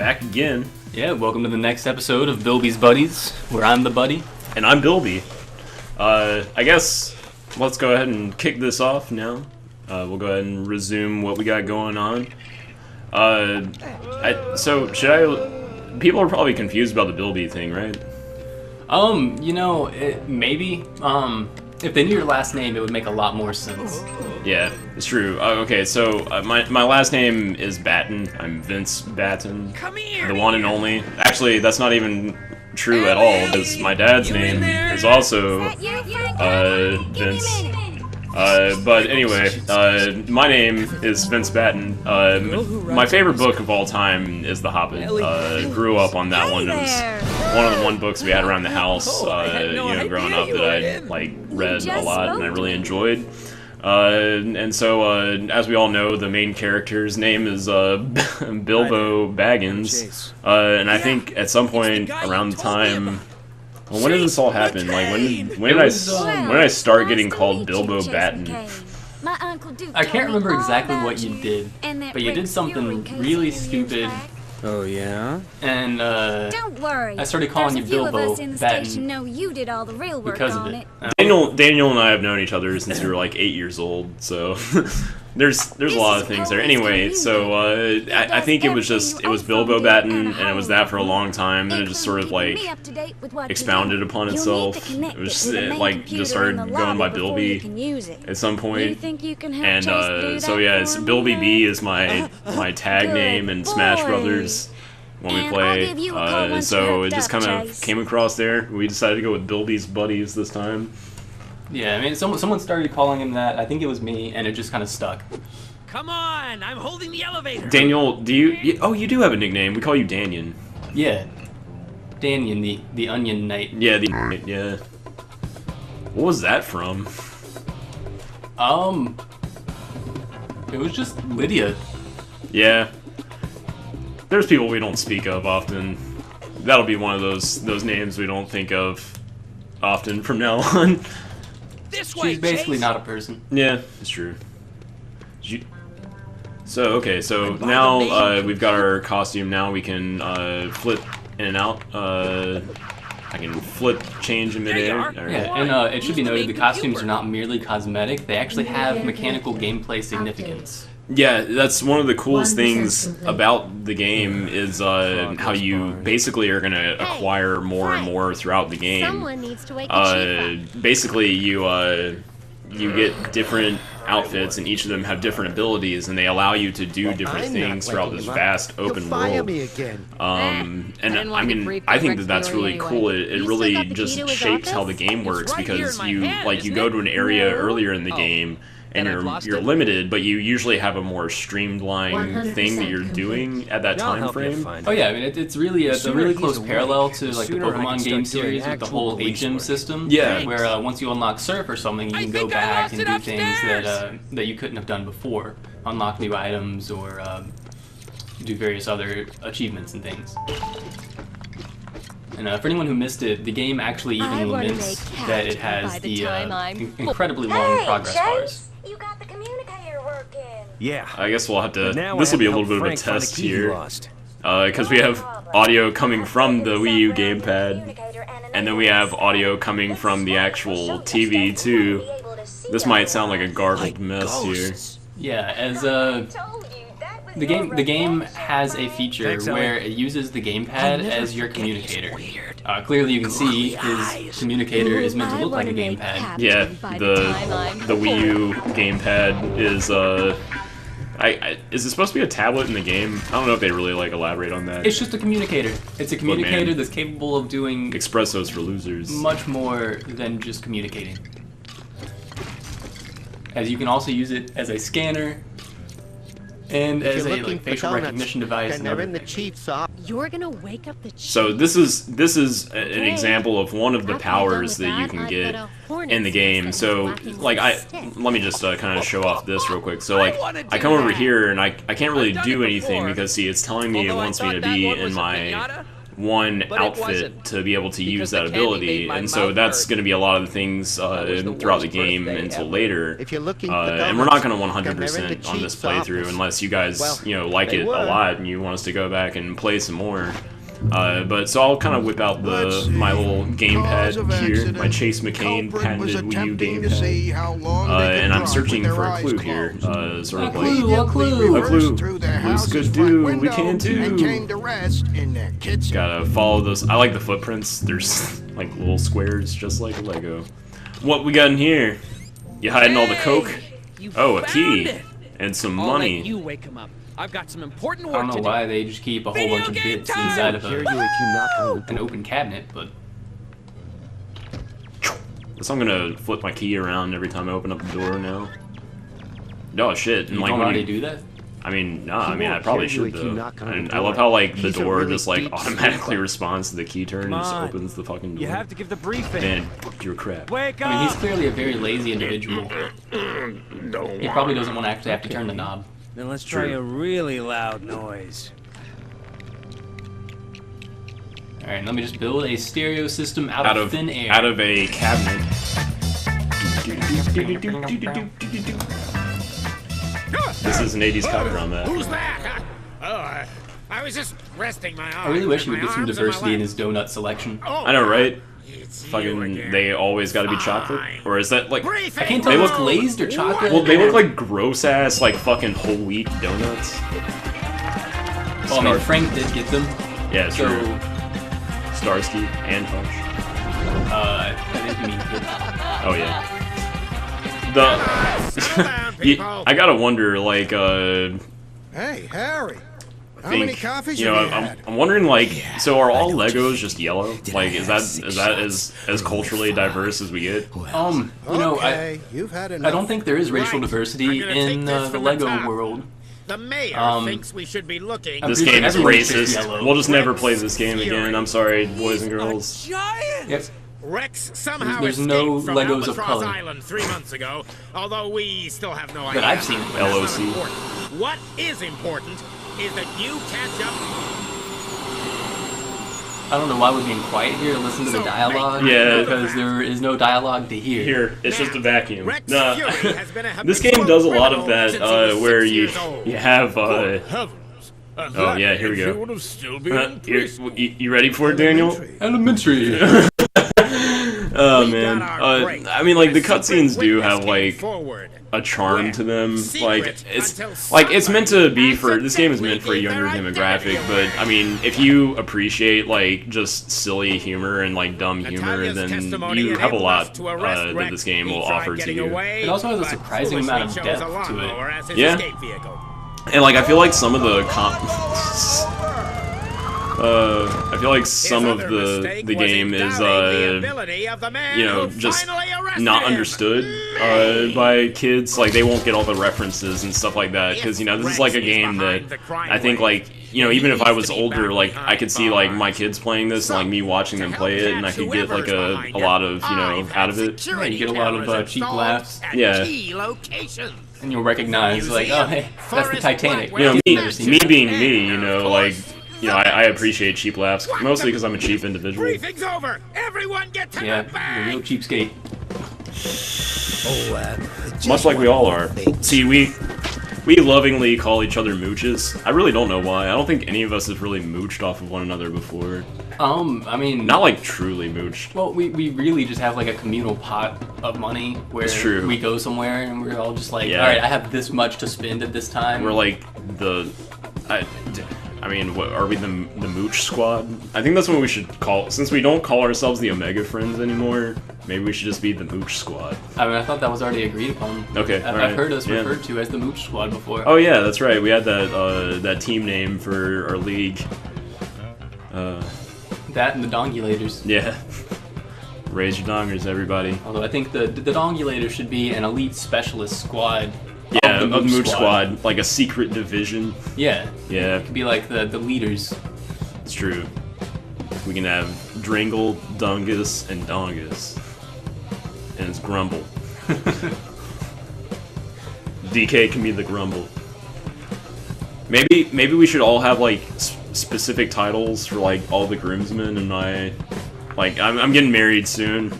back again. Yeah, welcome to the next episode of Bilby's Buddies, where I'm the buddy. And I'm Bilby. I guess let's go ahead and kick this off now. We'll go ahead and resume what we got going on. People are probably confused about the Bilby thing, right? Maybe. If they knew your last name, it would make a lot more sense. Yeah, it's true. Okay, so my last name is Batten. I'm Vince Batten, the one and only. Actually, that's not even true at all, because my dad's name is also Vince. But anyway, my name is Vince Batten. My favorite book of all time is The Hobbit. Grew up on that one. It was one of the books we had around the house, growing up that I read a lot and I really enjoyed. And so, as we all know, the main character's name is Bilbo Baggins. And I think at some point around the time. Well, when did this all happen? Like, when did I start getting called Bilbo Batten? I can't remember exactly what you did, but you did something really stupid. Oh yeah? And don't worry. I started calling you Bilbo Batten because of it. Daniel and I have known each other since we were like 8 years old, so there's a lot of things there. Anyway, so I think it was Bilbo Batten, and it was that for a long time. Then it just sort of expounded upon itself. It was just started going by Bilby at some point. And so yeah, it's Bilby B is my tag name in Smash Brothers when we play. And so it just kind of came across there. We decided to go with Bilby's Buddies this time. Yeah, I mean, someone started calling him that. I think it was me, and it just kind of stuck. Come on, I'm holding the elevator. Daniel, you do have a nickname. We call you Danyon. Yeah, Danyon, the Onion Knight. Yeah, yeah. What was that from? It was just Lydia. Yeah. There's people we don't speak of often. That'll be one of those names we don't think of often from now on. She's basically not a person. Yeah, it's true. So now we've got our costume. Now we can flip in and out. I can flip, change in midair. Yeah, and it should be noted the costumes are not merely cosmetic. They actually have mechanical gameplay significance. Yeah, that's one of the coolest things about the game is how you basically are going to acquire more and more throughout the game. Someone needs to wake the chief up. Basically, you get different outfits, and each of them have different abilities, and they allow you to do different things throughout this vast open world. And I think that's really cool. It really just shapes how the game works, because you go to an area earlier in the game, and you're limited, but you usually have a more streamlined thing that you're doing at that time frame. Oh yeah, I mean it's really a really close parallel to the Pokemon game series with the whole HM system. Yeah, where once you unlock Surf or something, you can go back and do things that you couldn't have done before, unlock new items or do various other achievements and things. And for anyone who missed it, the game actually even laments that it has the incredibly long progress bars. You got the communicator working. Yeah. I guess we'll have to. This will be a little bit of a test here, because we have audio coming from the Wii U gamepad, and then we have audio coming from the actual TV too. This might sound like a garbled mess here. Yeah, as the game has a feature where it uses the gamepad as your communicator. Clearly you can see his communicator is meant to look like a gamepad. Yeah, the Wii U gamepad is is it supposed to be a tablet in the game? I don't know if they really elaborate on that. It's just a communicator. It's a communicator that's capable of doing Espressos for losers. Much more than just communicating. As you can also use it as a scanner and as a facial recognition device and everything. You're gonna wake up the chief. So this is an example of one of the powers that you can get in the game. So let me just kind of show off this real quick. So I come over here and I can't really do anything because see, it's telling me it wants me to be in my one But it outfit wasn't, to be able to use the that candy ability, made my and so mouth that's hurt. going to be a lot of the things was the throughout the worst game birthday until ever. later. If you're looking for And we're not going to donuts, come here 100% in the on this Chief's playthrough office. unless you guys, Well, you know, like they it were. a lot and you want us to go back and play some more. But so I'll kind of whip out my little gamepad here, my Chase McCain patented Wii U gamepad, and I'm searching for a clue here, sort of like A clue. a clue. Clues could do, we can too. Gotta follow those. I like the footprints. There's like little squares, just like a Lego. What we got in here? You hiding all the coke? You Oh, a found key it. and some I'll money. let you wake him up. I've got some important I work don't know to do. why they just keep a whole bunch of Video bits game inside of Hear you if you knock on the an open cabinet, but So I'm gonna flip my key around every time I open up the door now. Oh shit! And you like don't when already you, do that? I mean, nah. He I mean, I won't probably hear you should if you though. knock on the And I door. love how like the He's a door really just like deep automatically sleeper. responds to the key turn and just Come on. opens the fucking door. You have to give the briefing. Man, your crap. Wake I mean, he's up! clearly a very lazy individual. He probably doesn't want to actually have to turn the knob. Then let's try True. a really loud noise. Alright, let me just build a stereo system out of thin air. Out of a cabinet. This is an 80s cop drama. Who's that? I was just resting my arms. I really wish he would and get my some arms and my diversity in legs. his donut selection. Oh, I know, right? it's you Fucking, again. they always gotta be chocolate? Or is that like... Briefing. I can't tell They if it's look- glazed or chocolate. Well, they look like gross-ass, like, fucking whole wheat donuts. Well, I mean, Frank did get them, Yeah, so true. Starsky and Hush. I think you mean good. Oh, yeah. Settle down, Yeah, people. I gotta wonder, like, Hey, Harry. How think, many coffees you know, have you I'm, had? I'm wondering, like, so are all Legos just yellow? Like, is that as culturally diverse as we get? You know, Okay, you've had I enough. don't think there is racial Right. diversity I'm gonna in take this the from Lego the top. world. The mayor thinks we should be looking. I'm This pretty game sure is everyone's just racist. yellow. We'll just never play this game again. I'm sorry, boys and girls. Giant! Yep. Rex somehow There's escaped no from Legos of Albatross color. Island 3 months ago, although we still have no idea. That I've seen. But that's not LOC. important. What is important is that you catch up. I don't know why we're being quiet here to listen to the dialogue. Yeah. Because there is no dialogue to hear. Here, it's just a vacuum. Rex Nah. Fury has been a This habitual game does a lot of criminal that, since he was where 6 you years old. have, Heavens. oh yeah, here we go. Would have still been in Here, preschool. you ready for it, Daniel? Elementary. Oh We man, got our break. I mean, like the A secret cutscenes do witness have came like forward. a charm to them. Secret Like it's until like it's meant to be for somebody this game is meant for a younger accidentally demographic. gave But their I mean, if you appreciate like just silly humor and like dumb humor, Natalia's then testimony you have a enabled lot us to arrest that Rex. this game He will tried offer to getting you. away, It also has a but surprising amount of foolishly chose depth a to it. lawnmower as his Yeah. escape vehicle. And like I feel like some of the I feel like some His of other the mistake was game in is doubting the ability of the man you know, who just finally arrested not him. understood by kids. Like they won't get all the references and stuff like that because you know this is like a game that I think like you know even if I was older, like I could see like my kids playing this and like me watching them play it, and I could get like a lot of you know out of it. Yeah, you get a lot of cheap laughs. Yeah. Key locations. And you'll recognize, like, oh, hey, that's the Titanic. You know, You've me, never seen me it. being me, you know, like, you know, I appreciate cheap laughs, mostly because I'm a cheap individual. Briefing's over. Everyone get to Yeah, the you're a real bank. cheapskate. Much like we all are. See, we lovingly call each other mooches. I really don't know why. I don't think any of us has really mooched off of one another before. I mean... Not like truly mooched. Well, we really just have like a communal pot of money where It's true. we go somewhere and we're all just like, Yeah. alright, I have this much to spend at this time. We're like I mean, what, are we the Mooch Squad? I think that's what we should call. Since we don't call ourselves the Omega Friends anymore, maybe we should just be the Mooch Squad. I mean, I thought that was already agreed upon. Okay, I've alright, heard us yeah. referred to as the Mooch Squad before. Oh yeah, that's right. We had that team name for our league. That and the Dongulators. Yeah. Raise your dongers, everybody. Although I think the Dongulators should be an elite specialist squad. Yeah, of of the Mooch Squad, like a secret division. Yeah. Yeah, Could be like the leaders. it's true. We can have Dringle, Dungus, and Dongus. And it's Grumble. DK can be the Grumble. Maybe we should all have like specific titles for like all the groomsmen in my like I'm getting married soon,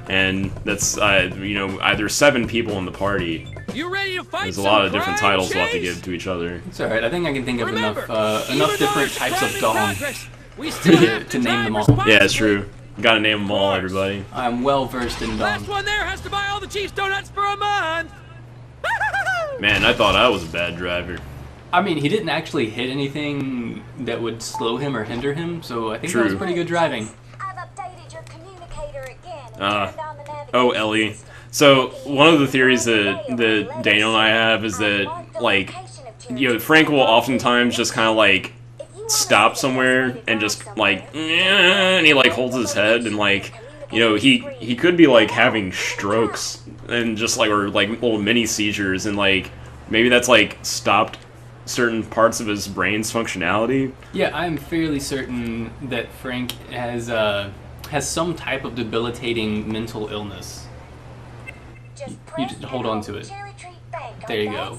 and that's you know, either 7 people in the party. You ready to fight? There's a lot of different titles we'll have to give to each other. It's alright, I think I can think of enough different types of dong We still have to name them all. Yeah, it's true. Gotta name them all, everybody. I'm well versed in dong. Last one there has to buy all the Chiefs donuts for a month. Man, I thought I was a bad driver. I mean, he didn't actually hit anything that would slow him or hinder him, so I think that was True. pretty good driving. I've updated your communicator again. and Uh, turned on the navigation Oh, Ellie. So, one of the theories that Daniel and I have is that, like, you know, Frank will oftentimes just kind of, like, stop somewhere and just, like, and he, like, holds his head and, like, you know, he could be, like, having strokes and just, like, or, like, little mini seizures and, like, maybe that's, like, stopped certain parts of his brain's functionality. Yeah, I'm fairly certain that Frank has some type of debilitating mental illness. You just hold on to it. There you go.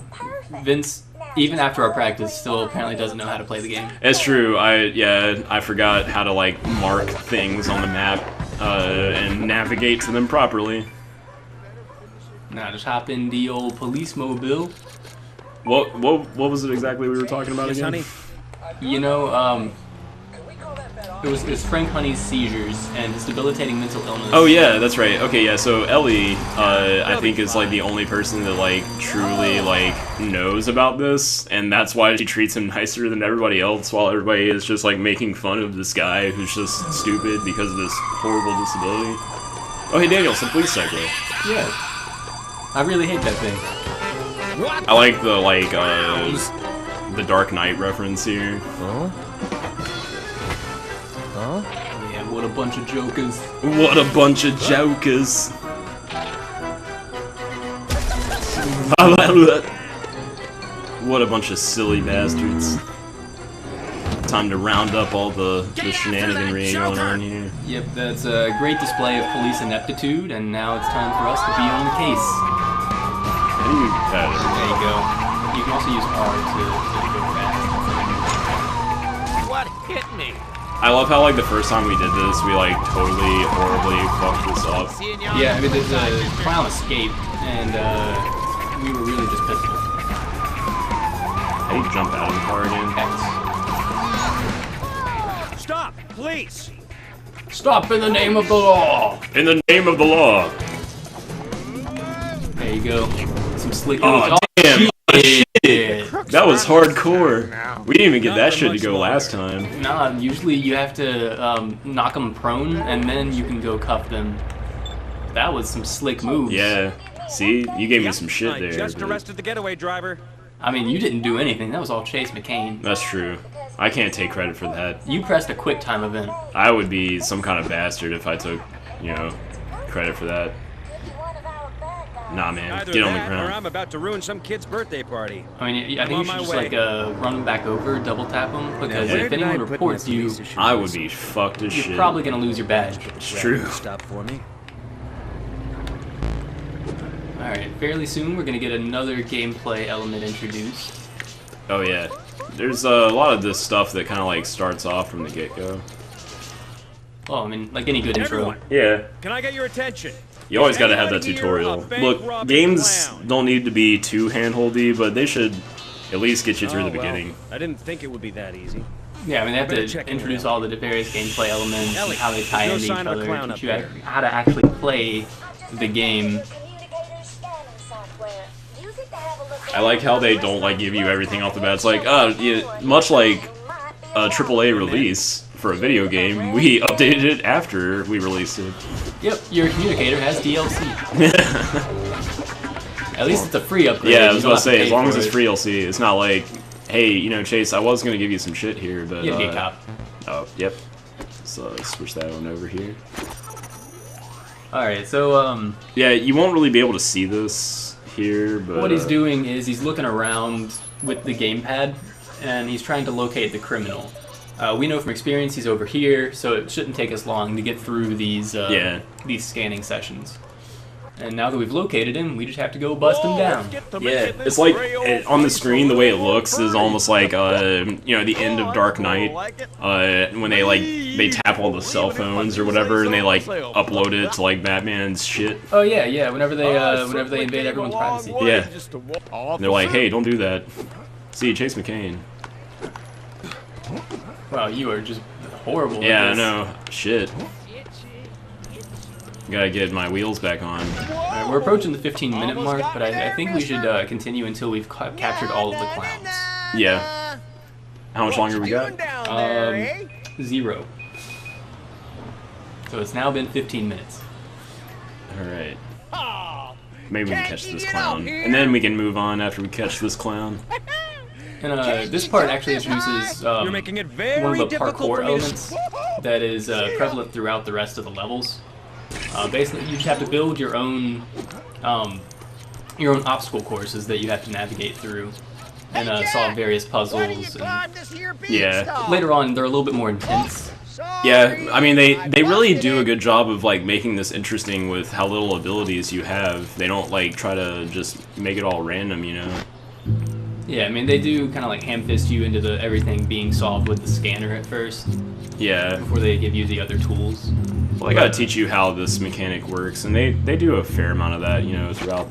Vince, even after our practice, still apparently doesn't know how to play the game. It's true. I forgot how to, like, mark things on the map and navigate to them properly. Now just hop in the old police mobile. What was it exactly we were talking about Yes, again? honey. You know, it was Frank Honey's seizures and his debilitating mental illness. Oh yeah, that's right. Okay, yeah. So Ellie, I think is like the only person that like truly like knows about this, and that's why she treats him nicer than everybody else, while everybody is just like making fun of this guy who's just stupid because of this horrible disability. Oh hey Daniel, some police cycle. Yeah. I really hate that thing. I like the the Dark Knight reference here. Yeah, what a bunch of jokers. What a bunch of jokers. What a bunch of silly bastards. Time to round up all the shenaniganry going on here. Yep, that's a great display of police ineptitude, and now it's time for us to be on the case. How do you There you go. You can also use R to go fast. What hit me? I love how like the first time we did this, we like totally horribly fucked this up. Seeing y'all Yeah, I mean, the clown escaped, and we were really just pissed off. How do you jump out of the car again? X. Stop, please. Stop in the name of the law! In the name of the law. There you go. Some slick. Oh, damn. Shit. That was hardcore. We didn't even get that shit to go last time. Nah, usually you have to knock them prone, and then you can go cuff them. That was some slick moves. Yeah. See? You gave me some shit I there. just but- arrested the getaway driver. I mean, you didn't do anything. That was all Chase McCain. That's true. I can't take credit for that. You pressed a quick time event. I would be some kind of bastard if I took, you know, credit for that. Nah, man. Either Get on the that, or ground. I'm about to ruin some kid's birthday party. I mean, I think you on should my just way. like run back over, double tap them, because Where if did I anyone put my reports you, police issues? I would be fucked as you're shit. probably gonna lose your badge. It's true. Stop for me. All right, fairly soon we're gonna get another gameplay element introduced. Oh yeah. There's a lot of this stuff that kind of like starts off from the get-go. Well, I mean, like any good intro. Everyone, Yeah. can I get your attention? You always Is gotta have that anyone here tutorial. a bank Look, robbing games clown? don't need to be too hand-holdy, but they should at least get you through Oh, the well, beginning. I didn't think it would be that easy. Yeah, I mean, they have better to check it introduce out. all the various gameplay elements Ellie, and how they tie there's into no each sign of a other, clown teach up you there. how to actually play the game. I like how they don't like give you everything off the bat. It's like, yeah, much like a AAA release for a video game, we updated it after we released it. Yep, your communicator has DLC. At least it's a free upgrade. Yeah, I You was don't about to have say, pay as long for as it's it. free LC, it's not like, hey, you know, Chase, I was gonna give you some shit here, but You get a cop. oh, yep. So let's switch that one over here. Alright, so Yeah, you won't really be able to see this here, but what he's doing is he's looking around with the gamepad, and he's trying to locate the criminal. We know from experience he's over here, so it shouldn't take us long to get through these Yeah. these scanning sessions. And now that we've located him, we just have to go bust him down. Yeah, it's like on the screen, the way it looks is almost like you know, the end of Dark Knight, when they tap all the cell phones or whatever, and they like upload it to like Batman's shit. Oh yeah. Whenever they invade everyone's privacy. Yeah, and they're like, hey, don't do that. See, Chase McCain. Wow, you are just horrible. Yeah, I know. Shit. Gotta get my wheels back on. Alright, we're approaching the 15-minute mark, but I think we should continue until we've captured all of the clowns. Yeah. How much longer we got? 0. So it's now been 15 minutes. Alright. Maybe we can catch this clown. And then we can move on after we catch this clown. And this part actually introduces one of the parkour elements that is prevalent throughout the rest of the levels. Basically, you just have to build your own obstacle courses that you have to navigate through and solve various puzzles. And Yeah. later on, they're a little bit more intense. Yeah, I mean, they really do a good job of, like, making this interesting with how little abilities you have. They don't, like, try to just make it all random, you know? Yeah, I mean, they do kind of like ham-fist you into everything being solved with the scanner at first. Yeah. Before they give you the other tools. Well, they gotta teach you how this mechanic works, and they do a fair amount of that, you know, throughout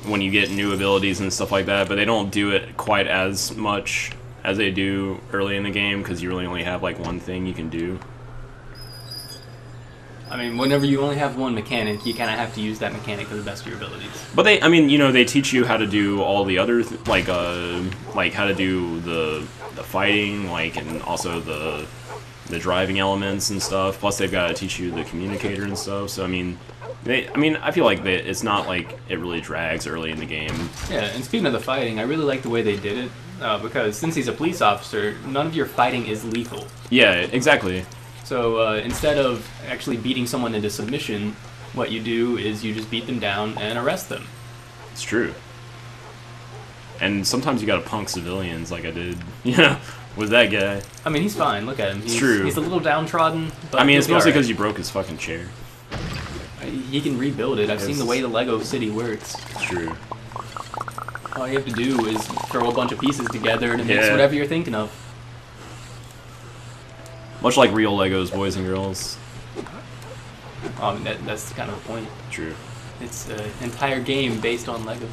when you get new abilities and stuff like that, but they don't do it quite as much as they do early in the game, because you really only have, like, one thing you can do. I mean, whenever you only have one mechanic, you kind of have to use that mechanic to the best of your abilities. But I mean, you know, they teach you how to do all the other, like how to do the fighting, like, and also the driving elements and stuff. Plus, they've got to teach you the communicator and stuff. So, I mean, I feel like it's not like it really drags early in the game. Yeah, and speaking of the fighting, I really like the way they did it, because since he's a police officer, none of your fighting is lethal. Yeah, exactly. So instead of actually beating someone into submission, what you do is you just beat them down and arrest them. It's true. And sometimes you gotta punk civilians like I did, you know, with that guy. I mean, he's fine. Look at him. He's, true. He's a little downtrodden, but I mean, it's mostly because right. you broke his fucking chair. He can rebuild it. I've seen the way the Lego city works. It's true. All you have to do is throw a bunch of pieces together and it makes Yeah. whatever you're thinking of. Much like real Legos, boys and girls. I mean, that's kind of the point. True. It's an entire game based on Legos.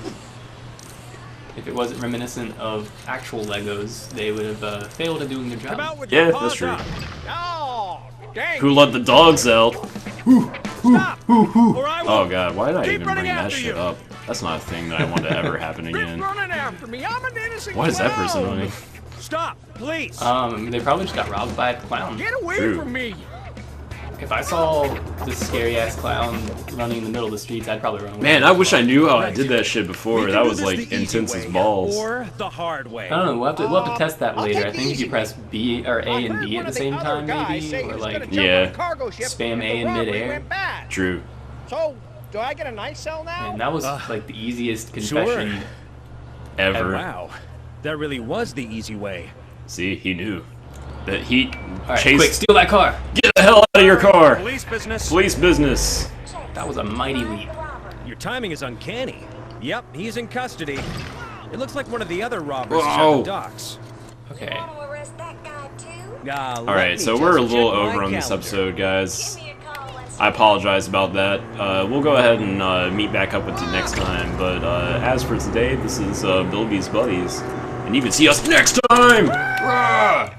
If it wasn't reminiscent of actual Legos, they would have failed at doing their job. Yeah, that's true. Oh, dang. Who let the dogs out? Stop, or I will Oh god, why did I keep even bring running that after shit you. up? That's not a thing that I want to ever happen Quit again. running after me. I'm an innocent Why is that person clown. running? Stop, please. They probably just got robbed by a clown. Get away True. from me. If I saw this scary-ass clown running in the middle of the streets, I'd probably run away. Man, I wish I knew how I did that shit before. We That can do was this like the easy intense as way, balls. Or the hard way. I don't know. We'll have to test that I'll later. take I the think if easy you press B or A and B at the same time, maybe, or like Yeah. spam A in midair. True. So, do I get a nice cell now? And that was like the easiest confession. Ever. Wow, that really was the easy way. See, he knew. That he Alright, chased. quick, steal that car! Get the hell out of your car! Police business. Police business. That was a mighty leap. Your timing is uncanny. Yep, he's in custody. It looks like one of the other robbers is Whoa. at the docks. Okay. Want to arrest that guy too? Alright, so we're a little over on this episode, guys. I apologize about that. We'll go ahead and meet back up with you next time. But as for today, this is Bilby's Buddies. And you can see us next time! Rah!